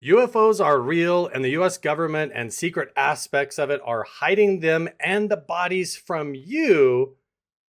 UFOs are real, and the US government and secret aspects of it are hiding them and the bodies from you.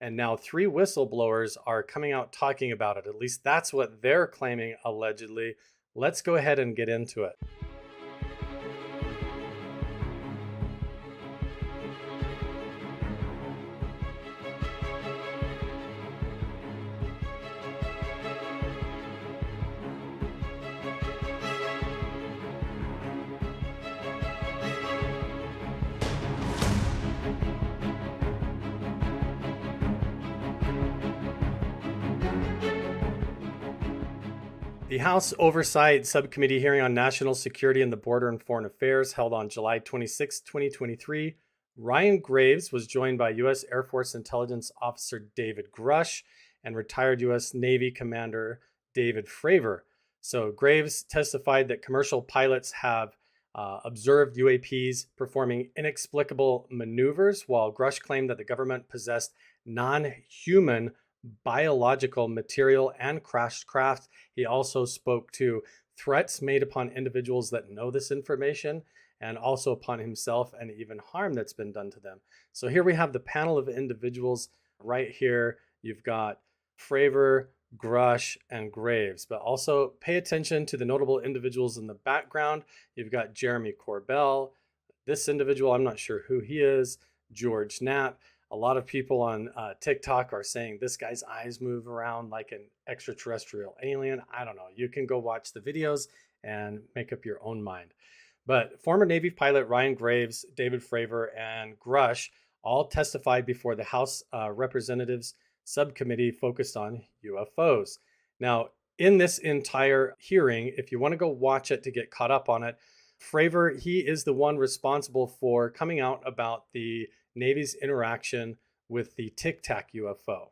And now 3 whistleblowers are coming out talking about it. At least that's what they're claiming, allegedly. Let's go ahead and get into it. The House Oversight Subcommittee hearing on National Security and the Border and Foreign Affairs held on July 26, 2023. Ryan Graves was joined by U.S. Air Force Intelligence Officer David Grusch and retired U.S. Navy Commander David Fravor. So Graves testified that commercial pilots have observed UAPs performing inexplicable maneuvers, while Grusch claimed that the government possessed non-human biological material and crashed craft. He also spoke to threats made upon individuals that know this information and also upon himself and even harm that's been done to them. So here we have the panel of individuals right here. You've got Fravor, Grusch, and Graves, but also pay attention to the notable individuals in the background. You've got Jeremy Corbell. This individual, I'm not sure who he is. George Knapp. A lot of people on TikTok are saying this guy's eyes move around like an extraterrestrial alien. I don't know. You can go watch the videos and make up your own mind. But former Navy pilot Ryan Graves, David Fravor, and Grusch all testified before the House Representatives Subcommittee focused on UFOs. Now, in this entire hearing, if you want to go watch it to get caught up on it, Fravor, he is the one responsible for coming out about the Navy's interaction with the Tic Tac UFO.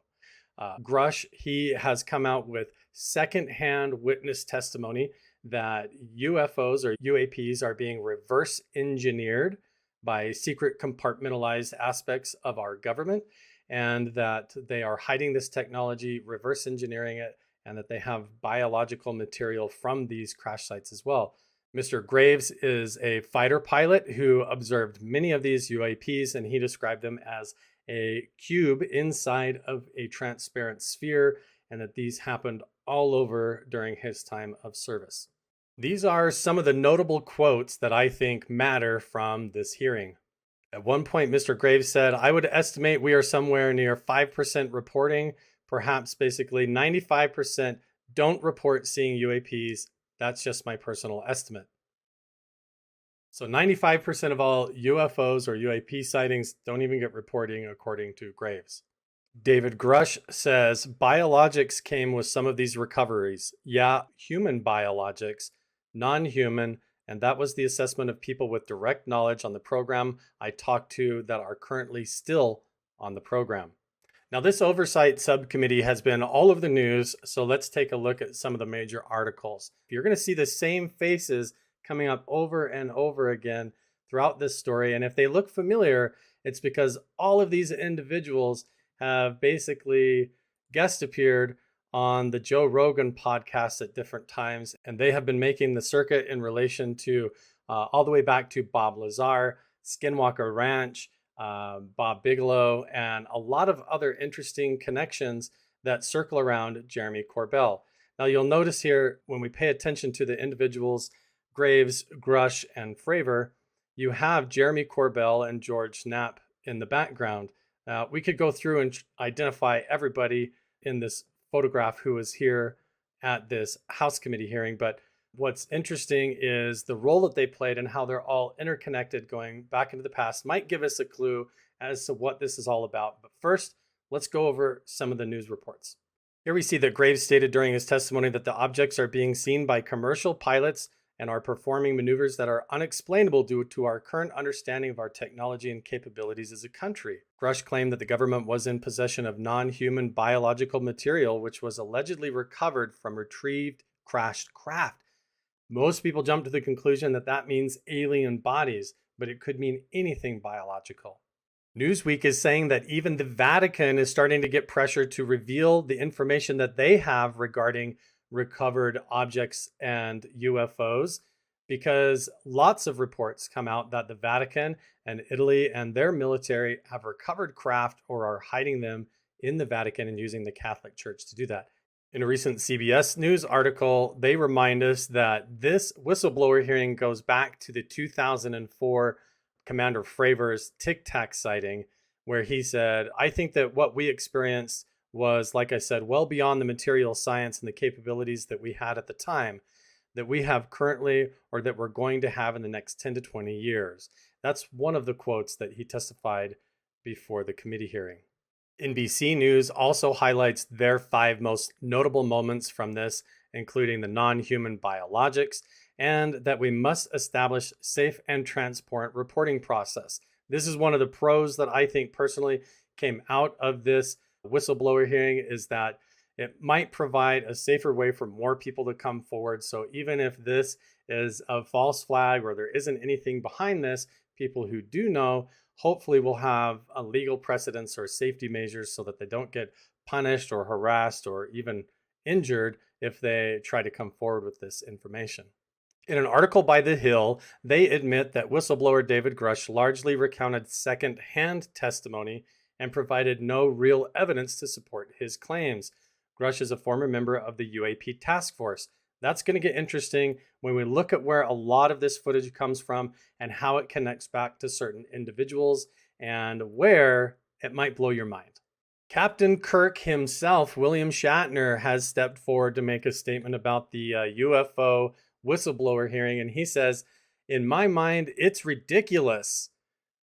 Grusch, he has come out with secondhand witness testimony that UFOs or UAPs are being reverse engineered by secret compartmentalized aspects of our government, and that they are hiding this technology, reverse engineering it, and that they have biological material from these crash sites as well. Mr. Graves is a fighter pilot who observed many of these UAPs, and he described them as a cube inside of a transparent sphere, and that these happened all over during his time of service. These are some of the notable quotes that I think matter from this hearing. At one point, Mr. Graves said, "I would estimate we are somewhere near 5% reporting, perhaps basically 95% don't report seeing UAPs. That's just my personal estimate." So 95% of all UFOs or UAP sightings don't even get reporting, according to Graves. David Grusch says, "Biologics came with some of these recoveries. Yeah, human biologics, non-human, and that was the assessment of people with direct knowledge on the program I talked to that are currently still on the program." Now, this oversight subcommittee has been all over the news, so let's take a look at some of the major articles. You're going to see the same faces coming up over and over again throughout this story, and if they look familiar, it's because all of these individuals have basically guest appeared on the Joe Rogan podcast at different times, and they have been making the circuit in relation to all the way back to Bob Lazar, Skinwalker Ranch, Bob Bigelow, and a lot of other interesting connections that circle around Jeremy Corbell. Now, you'll notice here when we pay attention to the individuals, Graves, Grusch, and Fravor, you have Jeremy Corbell and George Knapp in the background. We could go through and identify everybody in this photograph who was here at this House Committee hearing, but what's interesting is the role that they played and how they're all interconnected going back into the past might give us a clue as to what this is all about. But first, let's go over some of the news reports. Here we see that Graves stated during his testimony that the objects are being seen by commercial pilots and are performing maneuvers that are unexplainable due to our current understanding of our technology and capabilities as a country. Grusch claimed that the government was in possession of non-human biological material, which was allegedly recovered from retrieved crashed craft. Most people jump to the conclusion that that means alien bodies, but it could mean anything biological. Newsweek is saying that even the Vatican is starting to get pressure to reveal the information that they have regarding recovered objects and UFOs, because lots of reports come out that the Vatican and Italy and their military have recovered craft or are hiding them in the Vatican and using the Catholic Church to do that. In a recent CBS News article, they remind us that this whistleblower hearing goes back to the 2004 Commander Fravors Tic Tac sighting, where he said, "I think that what we experienced was, like I said, well beyond the material science and the capabilities that we had at the time, that we have currently or that we're going to have in the next 10 to 20 years." That's one of the quotes that he testified before the committee hearing. NBC News also highlights their 5 most notable moments from this, including the non-human biologics, and that we must establish safe and transparent reporting process. This is one of the pros that I think personally came out of this whistleblower hearing, is that it might provide a safer way for more people to come forward. So even if this is a false flag or there isn't anything behind this, people who do know hopefully will have a legal precedence or safety measures so that they don't get punished or harassed or even injured if they try to come forward with this information. In an article by The Hill, they admit that whistleblower David Grusch largely recounted second-hand testimony and provided no real evidence to support his claims. Grusch is a former member of the UAP task force. That's going to get interesting when we look at where a lot of this footage comes from and how it connects back to certain individuals and where it might blow your mind. Captain Kirk himself, William Shatner, has stepped forward to make a statement about the UFO whistleblower hearing, and he says, "In my mind, it's ridiculous."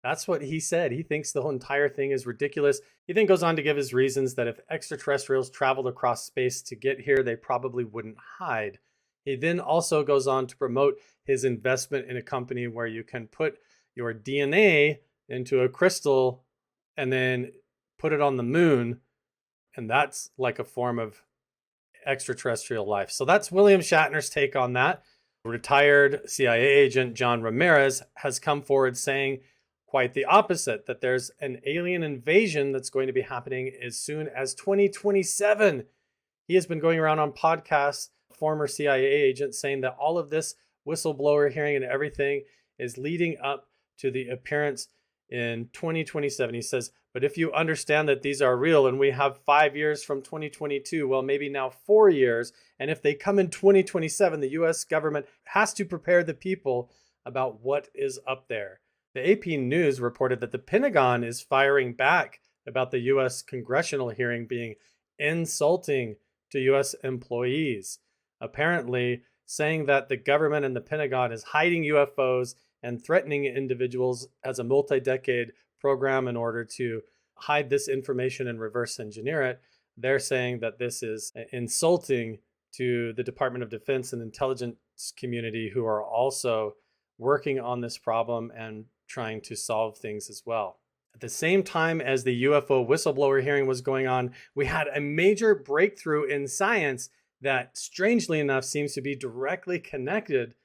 That's what he said. He thinks the whole entire thing is ridiculous. He then goes on to give his reasons that if extraterrestrials traveled across space to get here, they probably wouldn't hide. He then also goes on to promote his investment in a company where you can put your DNA into a crystal and then put it on the moon. And that's like a form of extraterrestrial life. So that's William Shatner's take on that. Retired CIA agent John Ramirez has come forward saying quite the opposite, that there's an alien invasion that's going to be happening as soon as 2027. He has been going around on podcasts, former CIA agent, saying that all of this whistleblower hearing and everything is leading up to the appearance in 2027. He says, but if you understand that these are real and we have 5 years from 2022, well, maybe now 4 years. And if they come in 2027, the US government has to prepare the people about what is up there. The AP News reported that the Pentagon is firing back about the US congressional hearing being insulting to US employees, apparently saying that the government and the Pentagon is hiding UFOs and threatening individuals as a multi-decade program in order to hide this information and reverse engineer it. They're saying that this is insulting to the Department of Defense and intelligence community, who are also working on this problem and trying to solve things as well. At the same time as the UFO whistleblower hearing was going on, we had a major breakthrough in science that, strangely enough, seems to be directly connected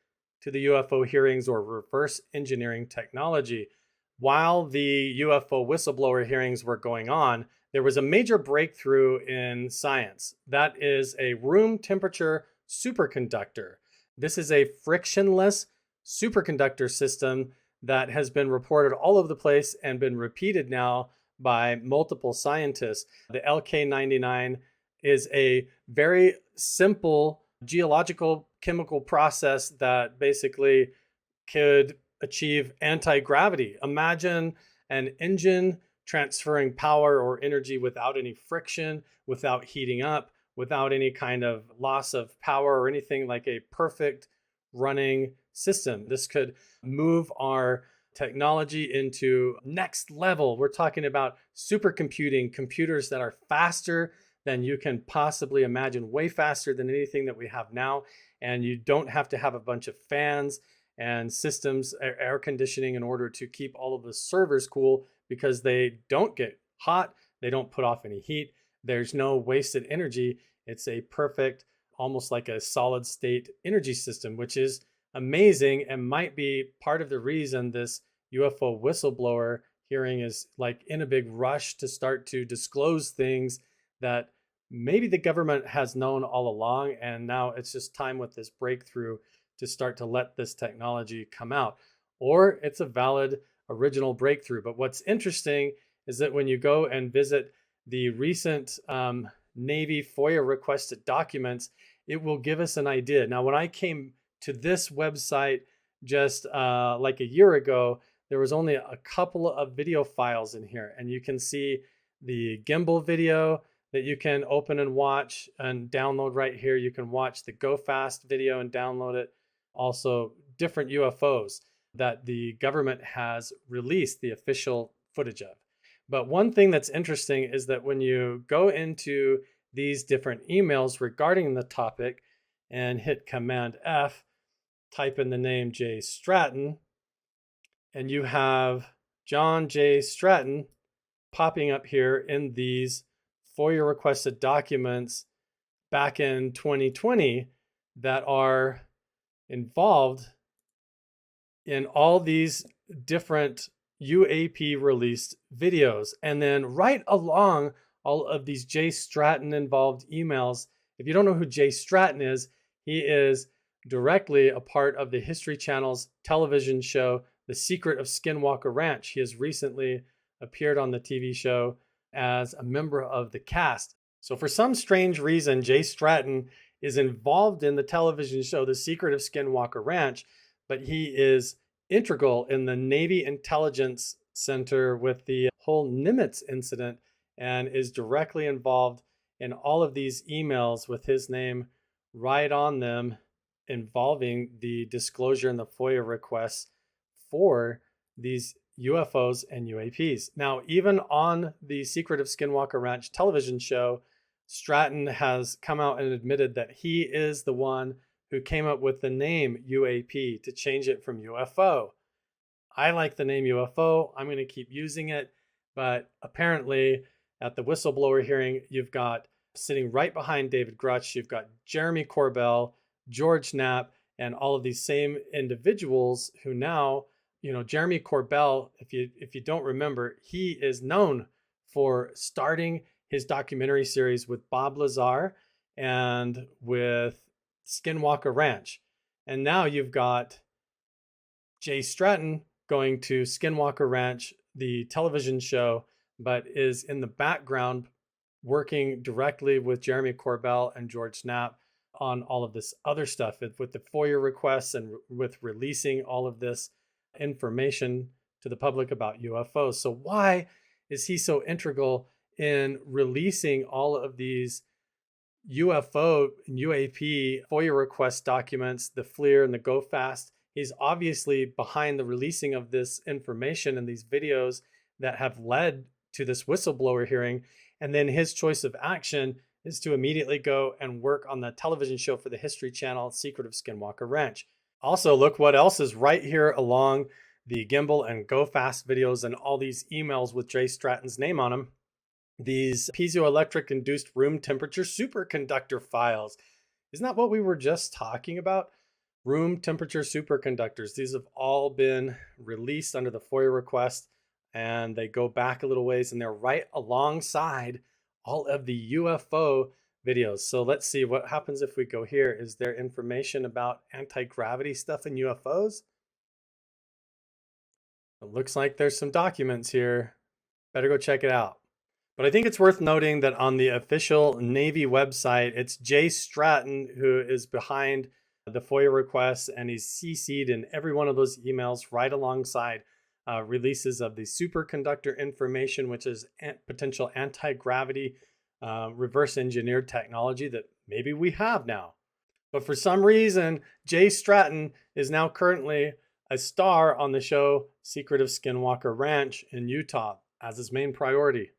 to the UFO hearings or reverse engineering technology. While the UFO whistleblower hearings were going on, there was a major breakthrough in science. That is a room temperature superconductor. This is a frictionless superconductor system that has been reported all over the place and been repeated now by multiple scientists. The LK99 is a very simple geological chemical process that basically could achieve anti-gravity. Imagine an engine transferring power or energy without any friction, without heating up, without any kind of loss of power or anything, like a perfect running system. This could move our technology into next level. We're talking about supercomputing, computers that are faster than you can possibly imagine, way faster than anything that we have now. And you don't have to have a bunch of fans and systems, air conditioning, in order to keep all of the servers cool, because they don't get hot. They don't put off any heat. There's no wasted energy. It's a perfect, almost like a solid state energy system, which is amazing and might be part of the reason this UFO whistleblower hearing is like in a big rush to start to disclose things that maybe the government has known all along, and now it's just time with this breakthrough to start to let this technology come out, or it's a valid original breakthrough. But what's interesting is that when you go and visit the recent Navy FOIA requested documents, it will give us an idea. Now, when I came to this website just like a year ago, there was only a couple of video files in here, and you can see the gimbal video that you can open and watch and download right here. You can watch the Go Fast video and download it. Also, different UFOs that the government has released the official footage of. But one thing that's interesting is that when you go into these different emails regarding the topic and hit Command F, type in the name J. Stratton, and you have John J. Stratton popping up here in these FOIA requested documents back in 2020 that are involved in all these different UAP released videos. And then right along all of these J. Stratton involved emails, if you don't know who J. Stratton is, he is directly a part of the History Channel's television show, The Secret of Skinwalker Ranch. He has recently appeared on the TV show as a member of the cast. So for some strange reason, J. Stratton is involved in the television show, The Secret of Skinwalker Ranch, but he is integral in the Navy Intelligence Center with the whole Nimitz incident and is directly involved in all of these emails with his name right on them, involving the disclosure and the FOIA requests for these UFOs and UAPs. Now, even on the Secret of Skinwalker Ranch television show, Stratton has come out and admitted that he is the one who came up with the name UAP to change it from UFO. I like the name UFO. I'm going to keep using it. But apparently at the whistleblower hearing, you've got sitting right behind David Grusch, you've got Jeremy Corbell, George Knapp, and all of these same individuals who now, Jeremy Corbell, if you don't remember, he is known for starting his documentary series with Bob Lazar and with Skinwalker Ranch. And now you've got J. Stratton going to Skinwalker Ranch, the television show, but is in the background working directly with Jeremy Corbell and George Knapp on all of this other stuff with the FOIA requests and with releasing all of this information to the public about UFOs. So why is he so integral in releasing all of these UFO and UAP FOIA request documents, the FLIR and the Go Fast? He's obviously behind the releasing of this information and these videos that have led to this whistleblower hearing. And then his choice of action is to immediately go and work on the television show for the History Channel, Secret of Skinwalker Ranch. Also, look what else is right here along the gimbal and Go Fast videos and all these emails with J. Stratton's name on them. These piezoelectric induced room temperature superconductor files. Isn't that what we were just talking about? Room temperature superconductors. These have all been released under the FOIA request, and they go back a little ways, and they're right alongside all of the UFO videos. So let's see what happens if we go here. Is there information about anti-gravity stuff in UFOs? It looks like there's some documents here. Better go check it out. But I think it's worth noting that on the official Navy website, it's J. Stratton who is behind the FOIA requests, and he's CC'd in every one of those emails right alongside releases of the superconductor information, which is potential anti-gravity reverse engineered technology that maybe we have now. But for some reason, J. Stratton is now currently a star on the show Secret of Skinwalker Ranch in Utah as his main priority.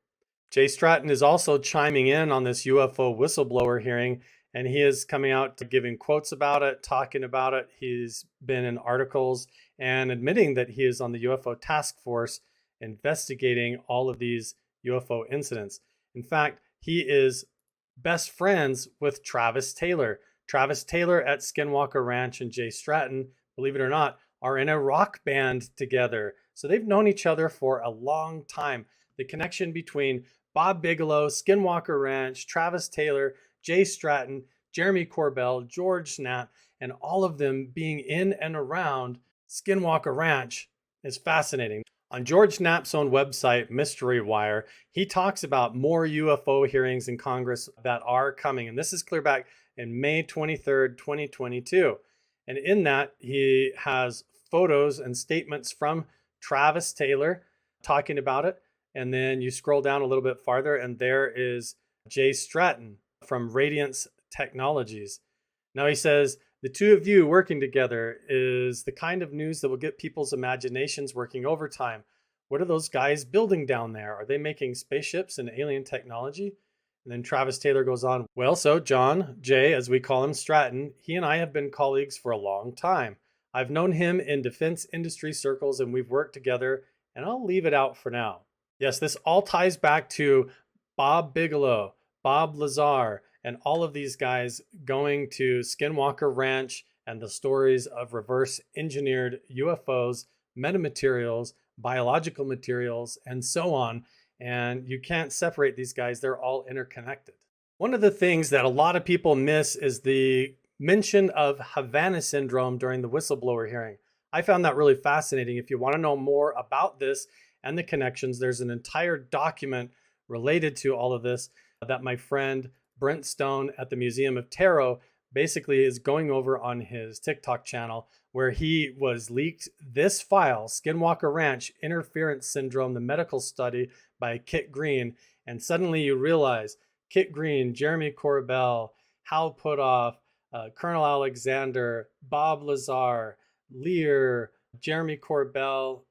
J. Stratton is also chiming in on this UFO whistleblower hearing, and he is coming out to giving quotes about it, talking about it. He's been in articles and admitting that he is on the UFO task force investigating all of these UFO incidents. In fact, he is best friends with Travis Taylor. Travis Taylor at Skinwalker Ranch and J. Stratton, believe it or not, are in a rock band together. So they've known each other for a long time. The connection between Bob Bigelow, Skinwalker Ranch, Travis Taylor, J. Stratton, Jeremy Corbell, George Knapp, and all of them being in and around Skinwalker Ranch is fascinating. On George Knapp's own website, Mystery Wire, he talks about more UFO hearings in Congress that are coming. And this is clear back in May 23rd, 2022. And in that, he has photos and statements from Travis Taylor talking about it. And then you scroll down a little bit farther, and there is Jay Stratton from Radiance Technologies. Now he says, the two of you working together is the kind of news that will get people's imaginations working overtime. What are those guys building down there? Are they making spaceships and alien technology? And then Travis Taylor goes on, well, so John, Jay, as we call him, Stratton, he and I have been colleagues for a long time. I've known him in defense industry circles and we've worked together, and I'll leave it out for now. Yes, this all ties back to Bob Bigelow, Bob Lazar, and all of these guys going to Skinwalker Ranch and the stories of reverse engineered UFOs, metamaterials, biological materials, and so on. And you can't separate these guys. They're all interconnected. One of the things that a lot of people miss is the mention of Havana syndrome during the whistleblower hearing. I found that really fascinating. If you want to know more about this and the connections, there's an entire document related to all of this that my friend Brent Stone at the Museum of Tarot basically is going over on his TikTok channel, where he was leaked this file, Skinwalker Ranch Interference Syndrome, the medical study by Kit Green. And suddenly you realize Kit Green, Jeremy Corbell, Hal Puthoff, Colonel Alexander, Bob Lazar, Lear, Jeremy Corbell,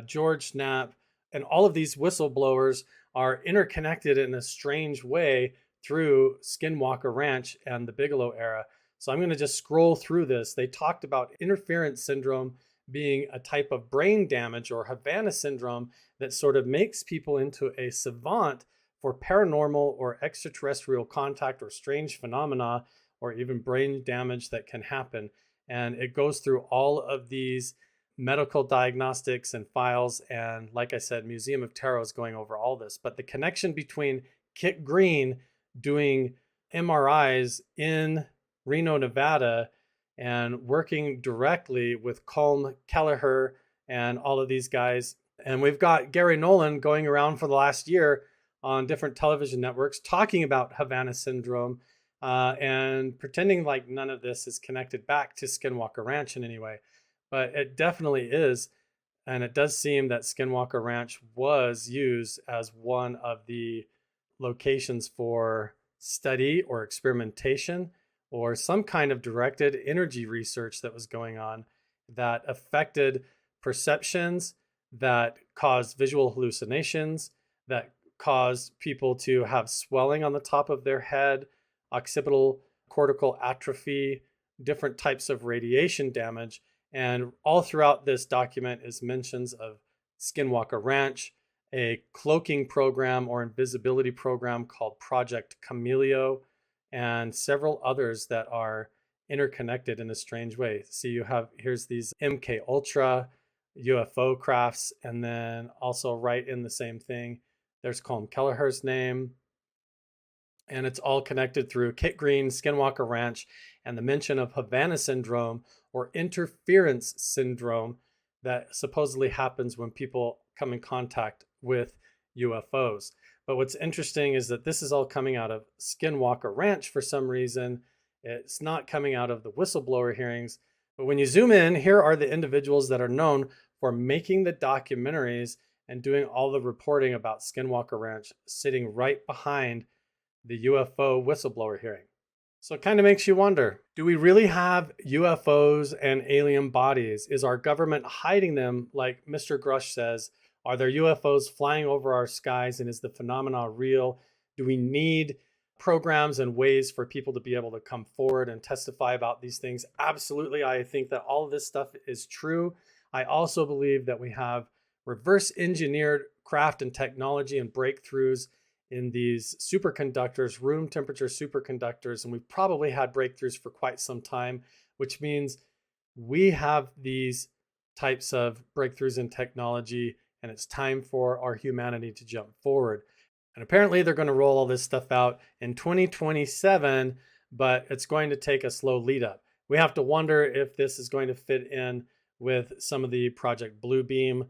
George Knapp, and all of these whistleblowers are interconnected in a strange way through Skinwalker Ranch and the Bigelow era. So I'm going to just scroll through this. They talked about interference syndrome being a type of brain damage, or Havana syndrome, that sort of makes people into a savant for paranormal or extraterrestrial contact or strange phenomena, or even brain damage that can happen. And it goes through all of these medical diagnostics and files. And like I said, Museum of Tarot is going over all this. But the connection between Kit Green doing MRIs in Reno, Nevada, and working directly with Colm Kelleher and all of these guys. And we've got Gary Nolan going around for the last year on different television networks talking about Havana syndrome and pretending like none of this is connected back to Skinwalker Ranch in any way. But it definitely is. And it does seem that Skinwalker Ranch was used as one of the locations for study or experimentation or some kind of directed energy research that was going on that affected perceptions, that caused visual hallucinations, that caused people to have swelling on the top of their head, occipital cortical atrophy, different types of radiation damage. And all throughout this document is mentions of Skinwalker Ranch, a cloaking program or invisibility program called Project Cameleo, and several others that are interconnected in a strange way. See, here's these MK Ultra UFO crafts, and then also right in the same thing, there's Colm Kelleher's name, and it's all connected through Kit Green, Skinwalker Ranch, and the mention of Havana syndrome or interference syndrome that supposedly happens when people come in contact with UFOs. But what's interesting is that this is all coming out of Skinwalker Ranch for some reason. It's not coming out of the whistleblower hearings. But when you zoom in, here are the individuals that are known for making the documentaries and doing all the reporting about Skinwalker Ranch, sitting right behind the UFO whistleblower hearing. So it kind of makes you wonder, do we really have UFOs and alien bodies? Is our government hiding them like Mr. Grusch says? Are there UFOs flying over our skies, and is the phenomena real? Do we need programs and ways for people to be able to come forward and testify about these things? Absolutely. I think that all of this stuff is true. I also believe that we have reverse engineered craft and technology and breakthroughs in these superconductors, room temperature superconductors, and we've probably had breakthroughs for quite some time, which means we have these types of breakthroughs in technology, and it's time for our humanity to jump forward. And apparently they're going to roll all this stuff out in 2027 but it's going to take a slow lead up. We have to wonder if this is going to fit in with some of the Project Bluebeam,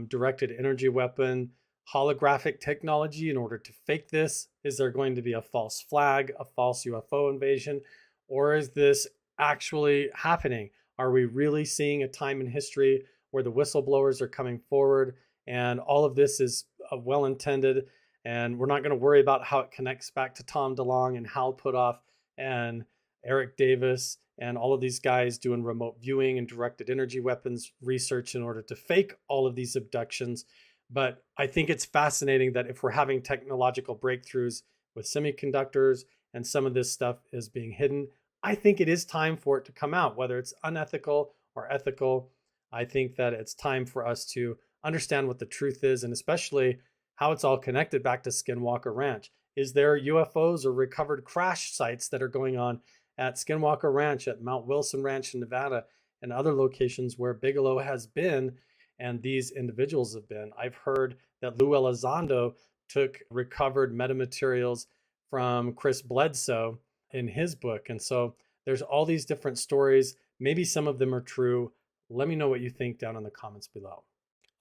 directed energy weapon, holographic technology in order to fake this. Is there going to be a false flag, a false UFO invasion, or is this actually happening? Are we really seeing a time in history where the whistleblowers are coming forward and all of this is well intended, and we're not going to worry about how it connects back to Tom DeLonge and Hal Puthoff and Eric Davis and all of these guys doing remote viewing and directed energy weapons research in order to fake all of these abductions? But I think it's fascinating that if we're having technological breakthroughs with semiconductors and some of this stuff is being hidden, I think it is time for it to come out, whether it's unethical or ethical. I think that it's time for us to understand what the truth is, and especially how it's all connected back to Skinwalker Ranch. Is there UFOs or recovered crash sites that are going on at Skinwalker Ranch, at Mount Wilson Ranch in Nevada, and other locations where Bigelow has been and these individuals have been? I've heard that Lou Elizondo took recovered metamaterials from Chris Bledsoe in his book. And so there's all these different stories. Maybe some of them are true. Let me know what you think down in the comments below.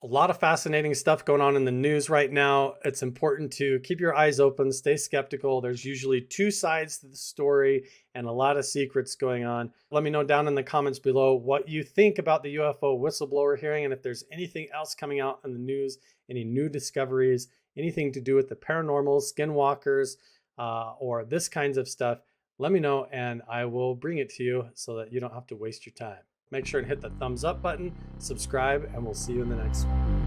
A lot of fascinating stuff going on in the news right now. It's important to keep your eyes open, stay skeptical. There's usually two sides to the story and a lot of secrets going on. Let me know down in the comments below what you think about the UFO whistleblower hearing, and if there's anything else coming out in the news, any new discoveries, anything to do with the paranormal, skinwalkers, or this kinds of stuff. Let me know and I will bring it to you so that you don't have to waste your time. Make sure to hit the thumbs up button, subscribe, and we'll see you in the next one.